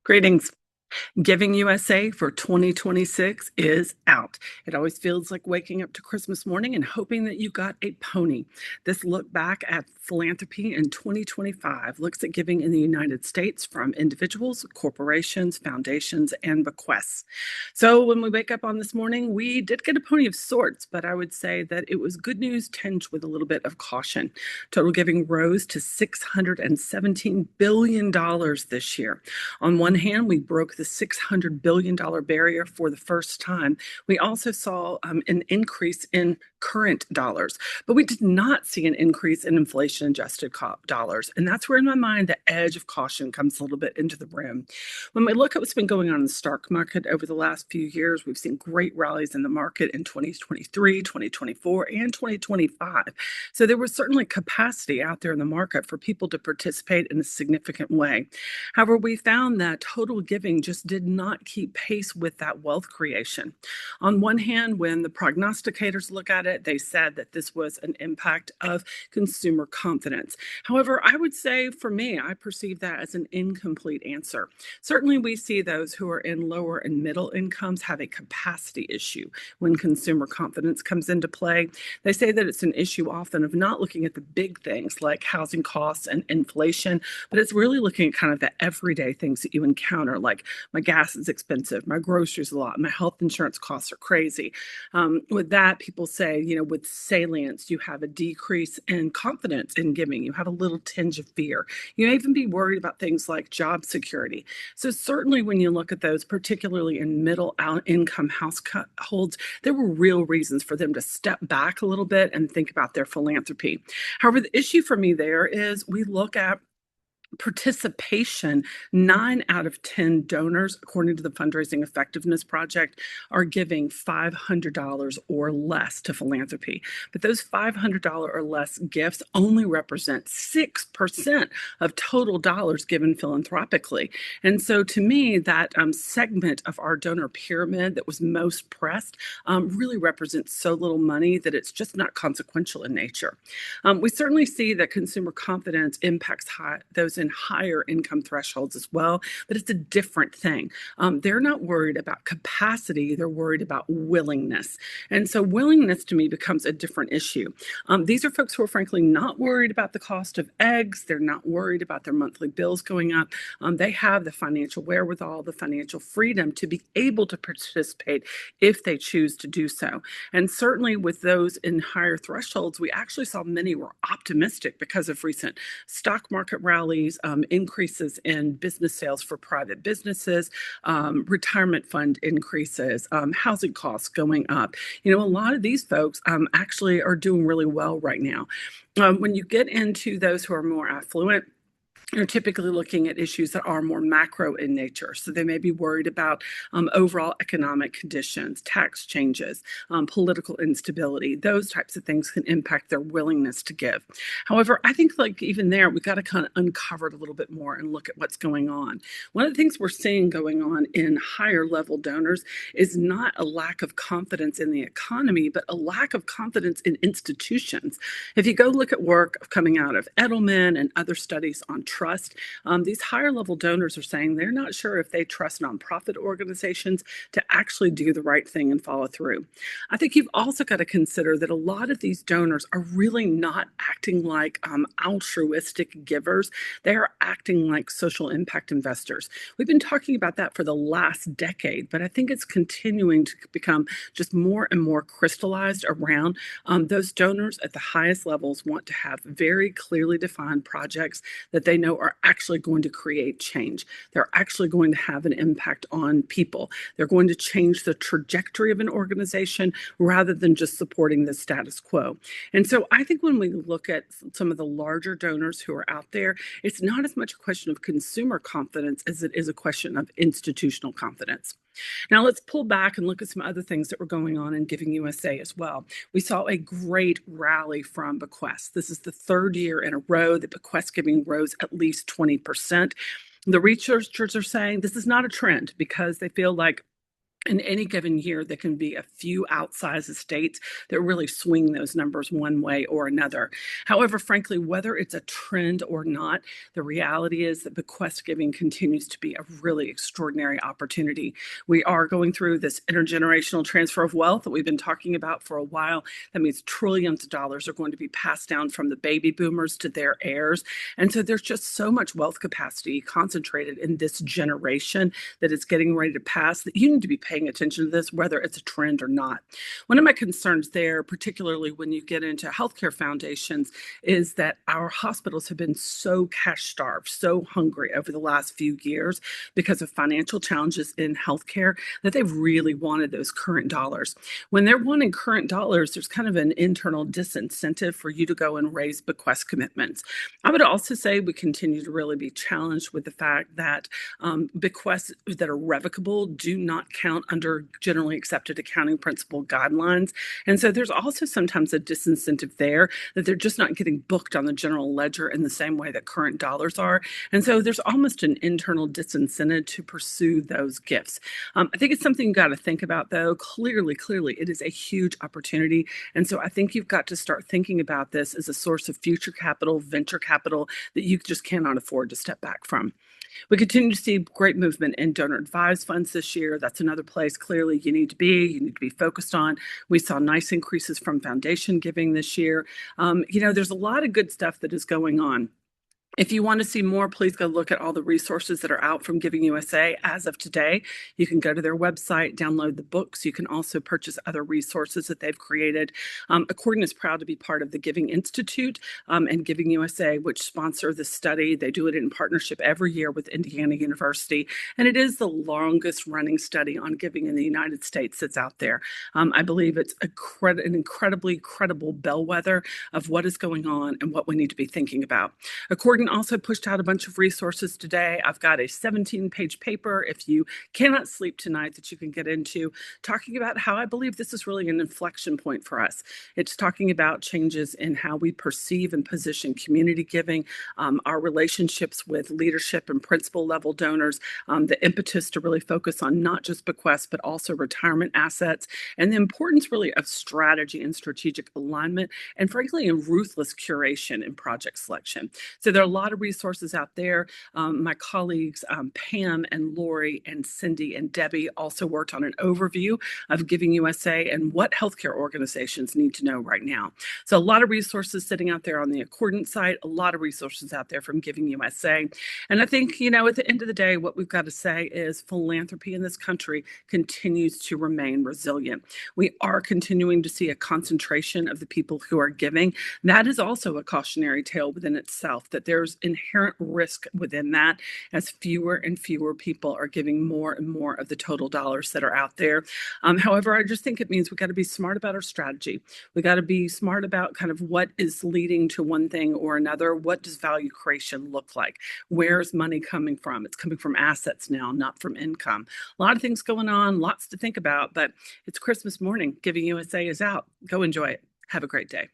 Greetings. Giving USA for 2026 is out. It always feels like waking up to Christmas morning and hoping that you got a pony. This look back at philanthropy in 2025 looks at giving in the United States from individuals, corporations, foundations, and bequests. So when we wake up on this morning, we did get a pony of sorts, but I would say that it was good news tinged with a little bit of caution. Total giving rose to $617 billion this year. On one hand, we broke the $600 billion barrier for the first time. We also saw an increase in current dollars, but we did not see an increase in inflation adjusted dollars. And that's where, in my mind, the edge of caution comes a little bit into the room. When we look at what's been going on in the stock market over the last few years, we've seen great rallies in the market in 2023, 2024, and 2025. So there was certainly capacity out there in the market for people to participate in a significant way. However, we found that total giving just did not keep pace with that wealth creation. On one hand, when the prognosticators look at it, they said that this was an impact of consumer confidence. However, I would say for me, I perceive that as an incomplete answer. Certainly, we see those who are in lower and middle incomes have a capacity issue when consumer confidence comes into play. They say that it's an issue often of not looking at the big things like housing costs and inflation, but it's really looking at kind of the everyday things that you encounter, like my gas is expensive, my groceries a lot, my health insurance costs are crazy. With that, people say, with salience, you have a decrease in confidence in giving. You have a little tinge of fear. You may even be worried about things like job security. So certainly when you look at those, particularly in middle income households, there were real reasons for them to step back a little bit and think about their philanthropy. However, the issue for me there is we look at participation. 9 out of 10 donors, according to the Fundraising Effectiveness Project, are giving $500 or less to philanthropy. But those $500 or less gifts only represent 6% of total dollars given philanthropically. And so to me, that segment of our donor pyramid that was most pressed really represents so little money that it's just not consequential in nature. We certainly see that consumer confidence impacts those in higher income thresholds as well, but it's a different thing. They're not worried about capacity, they're worried about willingness. And so willingness to me becomes a different issue. These are folks who are frankly not worried about the cost of eggs, they're not worried about their monthly bills going up. They have the financial wherewithal, the financial freedom to be able to participate if they choose to do so. And certainly with those in higher thresholds, we actually saw many were optimistic because of recent stock market rallies, increases in business sales for private businesses, retirement fund increases, housing costs going up. A lot of these folks actually are doing really well right now. When you get into those who are more affluent, you're typically looking at issues that are more macro in nature. So they may be worried about overall economic conditions, tax changes, political instability. Those types of things can impact their willingness to give. However, I think like even there, we've got to kind of uncover it a little bit more and look at what's going on. One of the things we're seeing going on in higher level donors is not a lack of confidence in the economy, but a lack of confidence in institutions. If you go look at work coming out of Edelman and other studies on trust. These higher level donors are saying they're not sure if they trust nonprofit organizations to actually do the right thing and follow through. I think you've also got to consider that a lot of these donors are really not acting like altruistic givers. They are acting like social impact investors. We've been talking about that for the last decade, but I think it's continuing to become just more and more crystallized around those donors at the highest levels want to have very clearly defined projects that they know are actually going to create change. They're actually going to have an impact on people. They're going to change the trajectory of an organization rather than just supporting the status quo. And so I think when we look at some of the larger donors who are out there, it's not as much a question of consumer confidence as it is a question of institutional confidence. Now let's pull back and look at some other things that were going on in Giving USA as well. We saw a great rally from bequests. This is the third year in a row that bequest giving rose at least 20%. The researchers are saying this is not a trend because they feel like in any given year, there can be a few outsized states that really swing those numbers one way or another. However, frankly, whether it's a trend or not, the reality is that bequest giving continues to be a really extraordinary opportunity. We are going through this intergenerational transfer of wealth that we've been talking about for a while. That means trillions of dollars are going to be passed down from the baby boomers to their heirs. And so there's just so much wealth capacity concentrated in this generation that is getting ready to pass that you need to be paying attention to this, whether it's a trend or not. One of my concerns there, particularly when you get into healthcare foundations, is that our hospitals have been so cash starved, so hungry over the last few years because of financial challenges in healthcare that they've really wanted those current dollars. When they're wanting current dollars, there's kind of an internal disincentive for you to go and raise bequest commitments. I would also say we continue to really be challenged with the fact that bequests that are revocable do not count under generally accepted accounting principle guidelines. And so there's also sometimes a disincentive there that they're just not getting booked on the general ledger in the same way that current dollars are. And so there's almost an internal disincentive to pursue those gifts. I think it's something you got to think about, though. Clearly, it is a huge opportunity. And so I think you've got to start thinking about this as a source of future capital, venture capital that you just cannot afford to step back from. We continue to see great movement in donor advised funds this year. That's another place clearly you need to be. You need to be focused on. We saw nice increases from foundation giving this year. There's a lot of good stuff that is going on. If you want to see more, please go look at all the resources that are out from Giving USA as of today. You can go to their website, download the books. You can also purchase other resources that they've created. Accordant is proud to be part of the Giving Institute and Giving USA, which sponsor the study. They do it in partnership every year with Indiana University, and it is the longest running study on giving in the United States that's out there. I believe it's an incredibly credible bellwether of what is going on and what we need to be thinking about. Accordant also pushed out a bunch of resources today. I've got a 17-page paper, if you cannot sleep tonight, that you can get into, talking about how I believe this is really an inflection point for us. It's talking about changes in how we perceive and position community giving, our relationships with leadership and principal level donors, the impetus to really focus on not just bequests, but also retirement assets, and the importance really of strategy and strategic alignment, and frankly, in ruthless curation and project selection. So there are a lot of resources out there. My colleagues, Pam and Lori and Cindy and Debbie, also worked on an overview of Giving USA and what healthcare organizations need to know right now. So a lot of resources sitting out there on the Accordant site, a lot of resources out there from Giving USA. And I think, at the end of the day, what we've got to say is philanthropy in this country continues to remain resilient. We are continuing to see a concentration of the people who are giving. That is also a cautionary tale within itself, that there's inherent risk within that as fewer and fewer people are giving more and more of the total dollars that are out there. However, I just think it means we got to be smart about our strategy. We got to be smart about kind of what is leading to one thing or another. What does value creation look like? Where's money coming from? It's coming from assets now, not from income. A lot of things going on, lots to think about, but it's Christmas morning. Giving USA is out. Go enjoy it. Have a great day.